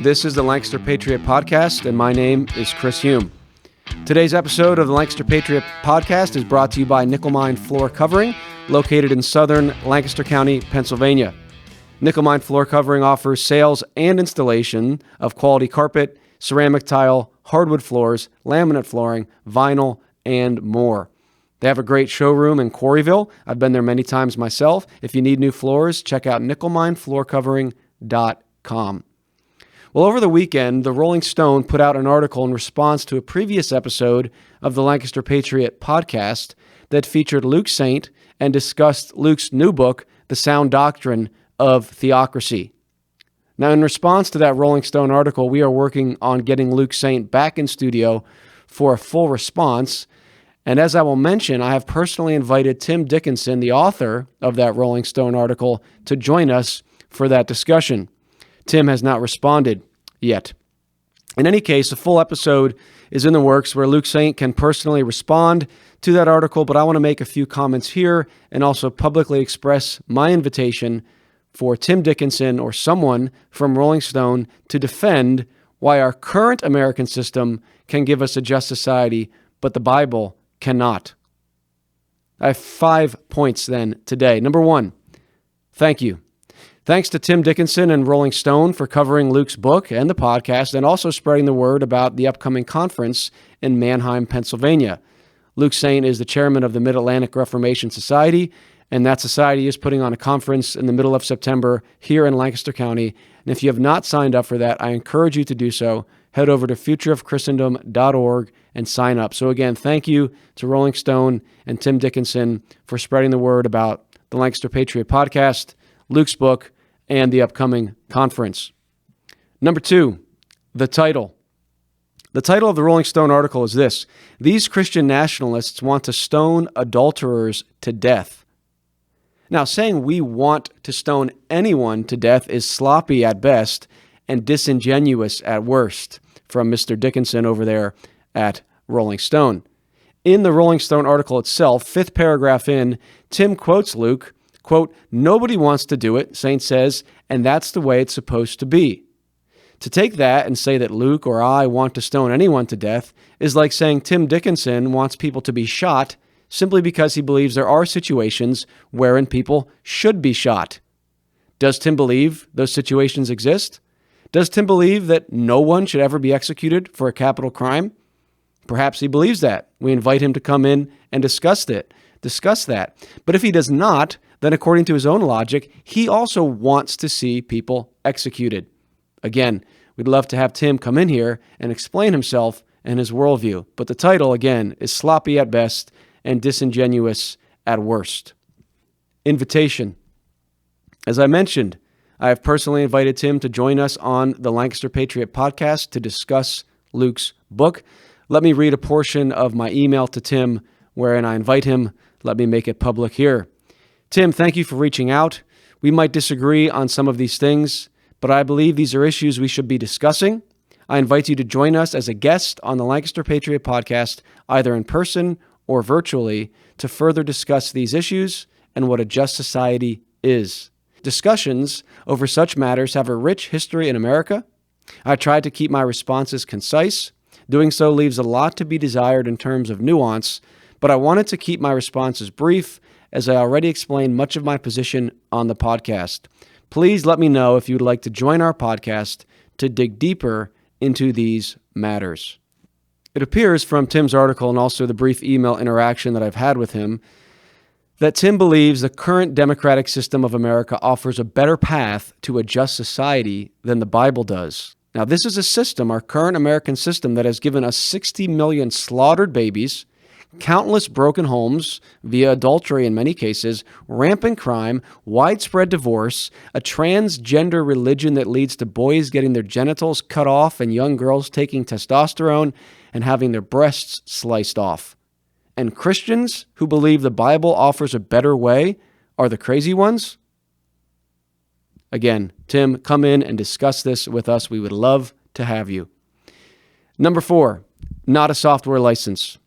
This is the Lancaster Patriot Podcast, and my name is Chris Hume. Today's episode of the Lancaster Patriot Podcast is brought to you by Nickel Mine Floor Covering, located in southern Lancaster County, Pennsylvania. Nickel Mine Floor Covering offers sales and installation of quality carpet, ceramic tile, hardwood floors, laminate flooring, vinyl, and more. They have a great showroom in Quarryville. I've been there many times myself. If you need new floors, check out nickelminefloorcovering.com. Well, over the weekend, the Rolling Stone put out an article in response to a previous episode of the Lancaster Patriot Podcast that featured Luke Saint and discussed Luke's new book, The Sound Doctrine of Theocracy. Now, in response to that Rolling Stone article, we are working on getting Luke Saint back in studio for a full response. And as I will mention, I have personally invited Tim Dickinson, the author of that Rolling Stone article, to join us for that discussion. Tim has not responded yet. In any case, a full episode is in the works where Luke Saint can personally respond to that article, but I want to make a few comments here and also publicly express my invitation for Tim Dickinson or someone from Rolling Stone to defend why our current American system can give us a just society, but the Bible cannot. I have 5 points then today. Number 1, thank you. Thanks to Tim Dickinson and Rolling Stone for covering Luke's book and the podcast and also spreading the word about the upcoming conference in Mannheim, Pennsylvania. Luke Saint is the chairman of the Mid-Atlantic Reformation Society, and that society is putting on a conference in the middle of September here in Lancaster County. And if you have not signed up for that, I encourage you to do so. Head over to futureofchristendom.org and sign up. So again, thank you to Rolling Stone and Tim Dickinson for spreading the word about the Lancaster Patriot Podcast, Luke's book, and the upcoming conference. Number 2, the title. The title of the Rolling Stone article is this: These Christian Nationalists Want to Stone Adulterers to Death. Now, saying we want to stone anyone to death is sloppy at best and disingenuous at worst, from Mr. Dickinson over there at Rolling Stone. In the Rolling Stone article itself, 5th paragraph in, Tim quotes Luke, quote, "Nobody wants to do it," Saint says, "and that's the way it's supposed to be." To take that and say that Luke or I want to stone anyone to death is like saying Tim Dickinson wants people to be shot simply because he believes there are situations wherein people should be shot. Does Tim believe those situations exist? Does Tim believe that no one should ever be executed for a capital crime? Perhaps he believes that. We invite him to come in and discuss that. But if he does not, then according to his own logic, he also wants to see people executed. Again, we'd love to have Tim come in here and explain himself and his worldview. But the title, again, is sloppy at best and disingenuous at worst. Invitation. As I mentioned, I have personally invited Tim to join us on the Lancaster Patriot Podcast to discuss Luke's book. Let me read a portion of my email to Tim wherein I invite him. Let me make it public here. Tim, thank you for reaching out. We might disagree on some of these things, but I believe these are issues we should be discussing. I invite you to join us as a guest on the Lancaster Patriot Podcast, either in person or virtually, to further discuss these issues and what a just society is. Discussions over such matters have a rich history in America. I tried to keep my responses concise. Doing so leaves a lot to be desired in terms of nuance, but I wanted to keep my responses brief, as I already explained much of my position on the podcast. Please let me know if you'd like to join our podcast to dig deeper into these matters. It appears from Tim's article and also the brief email interaction that I've had with him that Tim believes the current democratic system of America offers a better path to a just society than the Bible does. Now, this is a system, our current American system, that has given us 60 million slaughtered babies, countless broken homes via adultery in many cases, rampant crime, widespread divorce, a transgender religion that leads to boys getting their genitals cut off and young girls taking testosterone and having their breasts sliced off. And Christians who believe the Bible offers a better way are the crazy ones? Again, Tim, come in and discuss this with us. We would love to have you. Number 4, not a software license.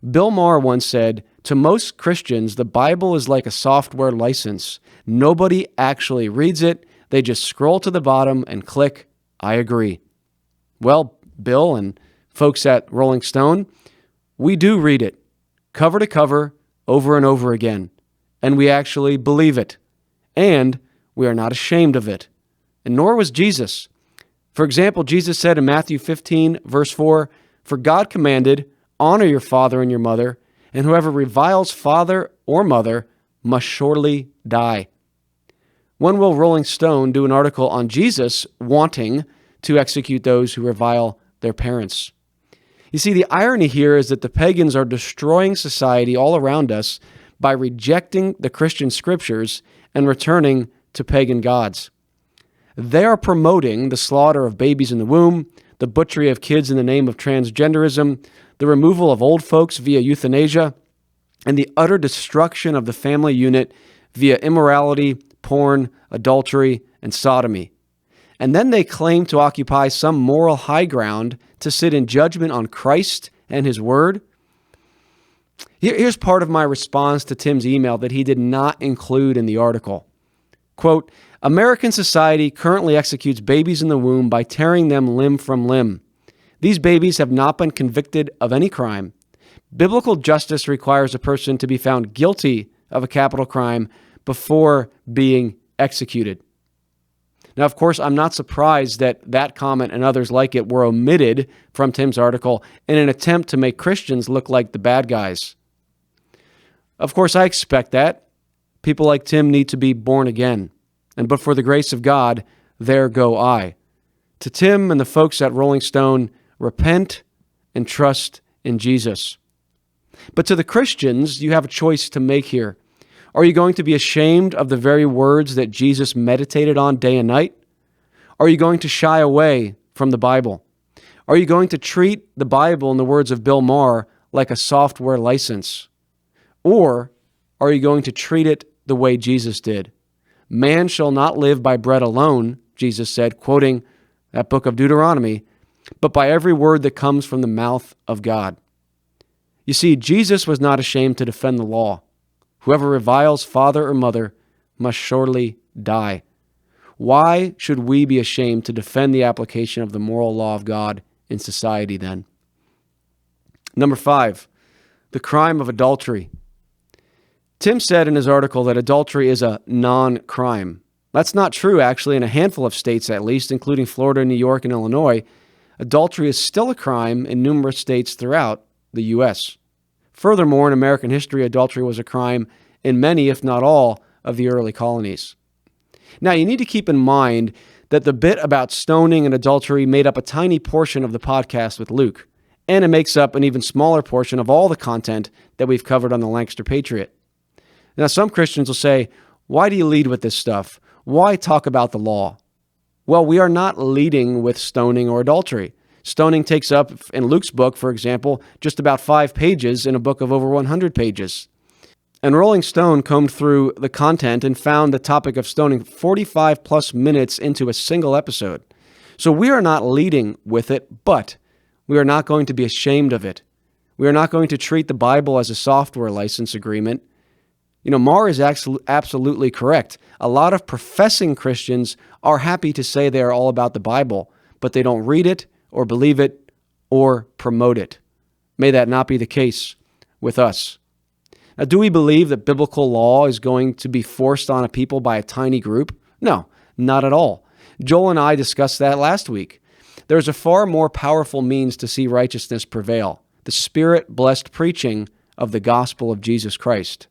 Bill Maher once said, "To most Christians, the Bible is like a software license. Nobody actually reads it. They just scroll to the bottom and click I agree. Well, Bill and folks at Rolling Stone, we do read it, cover to cover, over and over again, and we actually believe it, and we are not ashamed of it, and nor was Jesus. For example, Jesus said in Matthew 15, verse 4, "For God commanded, honor your father and your mother, and whoever reviles father or mother must surely die." When will Rolling Stone do an article on Jesus wanting to execute those who revile their parents? You see, the irony here is that the pagans are destroying society all around us by rejecting the Christian scriptures and returning to pagan gods. They are promoting the slaughter of babies in the womb, the butchery of kids in the name of transgenderism, the removal of old folks via euthanasia, and the utter destruction of the family unit via immorality, porn, adultery, and sodomy. And then they claim to occupy some moral high ground to sit in judgment on Christ and his word. Here's part of my response to Tim's email that he did not include in the article. Quote, "American society currently executes babies in the womb by tearing them limb from limb. These babies have not been convicted of any crime. Biblical justice requires a person to be found guilty of a capital crime before being executed." Now, of course, I'm not surprised that that comment and others like it were omitted from Tim's article in an attempt to make Christians look like the bad guys. Of course, I expect that. People like Tim need to be born again. And but for the grace of God, there go I. To Tim and the folks at Rolling Stone, repent and trust in Jesus. But to the Christians, you have a choice to make here. Are you going to be ashamed of the very words that Jesus meditated on day and night? Are you going to shy away from the Bible? Are you going to treat the Bible, in the words of Bill Maher, like a software license? Or are you going to treat it the way Jesus did? "Man shall not live by bread alone," Jesus said, quoting that book of Deuteronomy, "but by every word that comes from the mouth of God." You see, Jesus was not ashamed to defend the law. Whoever reviles father or mother must surely die. Why should we be ashamed to defend the application of the moral law of God in society then? Number 5, the crime of adultery. Tim said in his article that adultery is a non-crime. That's not true, actually. In a handful of states, at least, including Florida, New York, and Illinois, adultery is still a crime in numerous states throughout the U.S. Furthermore, in American history, adultery was a crime in many, if not all, of the early colonies. Now, you need to keep in mind that the bit about stoning and adultery made up a tiny portion of the podcast with Luke, and it makes up an even smaller portion of all the content that we've covered on the Lancaster Patriot. Now, some Christians will say, why do you lead with this stuff? Why talk about the law? Well, we are not leading with stoning or adultery. Stoning takes up, in Luke's book, for example, just about 5 pages in a book of over 100 pages. And Rolling Stone combed through the content and found the topic of stoning 45 plus minutes into a single episode. So we are not leading with it, but we are not going to be ashamed of it. We are not going to treat the Bible as a software license agreement. You know, Maher is absolutely correct. A lot of professing Christians are happy to say they are all about the Bible, but they don't read it or believe it or promote it. May that not be the case with us. Now, do we believe that biblical law is going to be forced on a people by a tiny group? No, not at all. Joel and I discussed that last week. There's a far more powerful means to see righteousness prevail: the Spirit-blessed preaching of the gospel of Jesus Christ.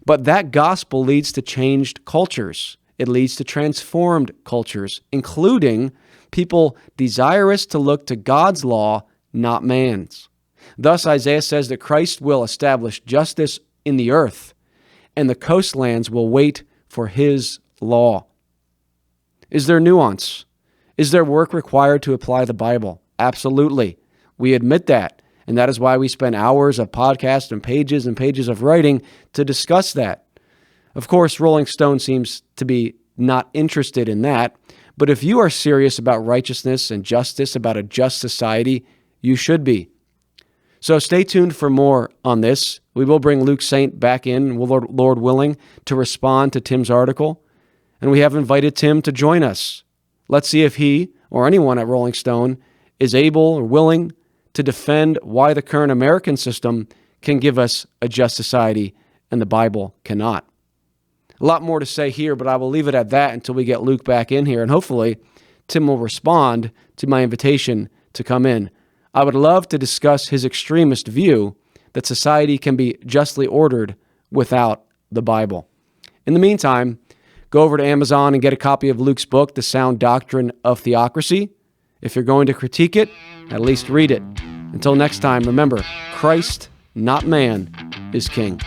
But that gospel leads to changed cultures. It leads to transformed cultures, including people desirous to look to God's law, not man's. Thus, Isaiah says that Christ will establish justice in the earth, and the coastlands will wait for his law. Is there nuance? Is there work required to apply the Bible? Absolutely. We admit that. And that is why we spend hours of podcasts and pages of writing to discuss that. Of course, Rolling Stone seems to be not interested in that. But if you are serious about righteousness and justice, about a just society, you should be. So stay tuned for more on this. We will bring Luke Saint back in, Lord willing, to respond to Tim's article. And we have invited Tim to join us. Let's see if he, or anyone at Rolling Stone is able or willing to defend why the current American system can give us a just society and the Bible cannot. A lot more to say here, but I will leave it at that until we get Luke back in here, and hopefully Tim will respond to my invitation to come in. I would love to discuss his extremist view that society can be justly ordered without the Bible. In the meantime, go over to Amazon and get a copy of Luke's book, The Sound Doctrine of Theocracy. If you're going to critique it, at least read it. Until next time, remember, Christ, not man, is king.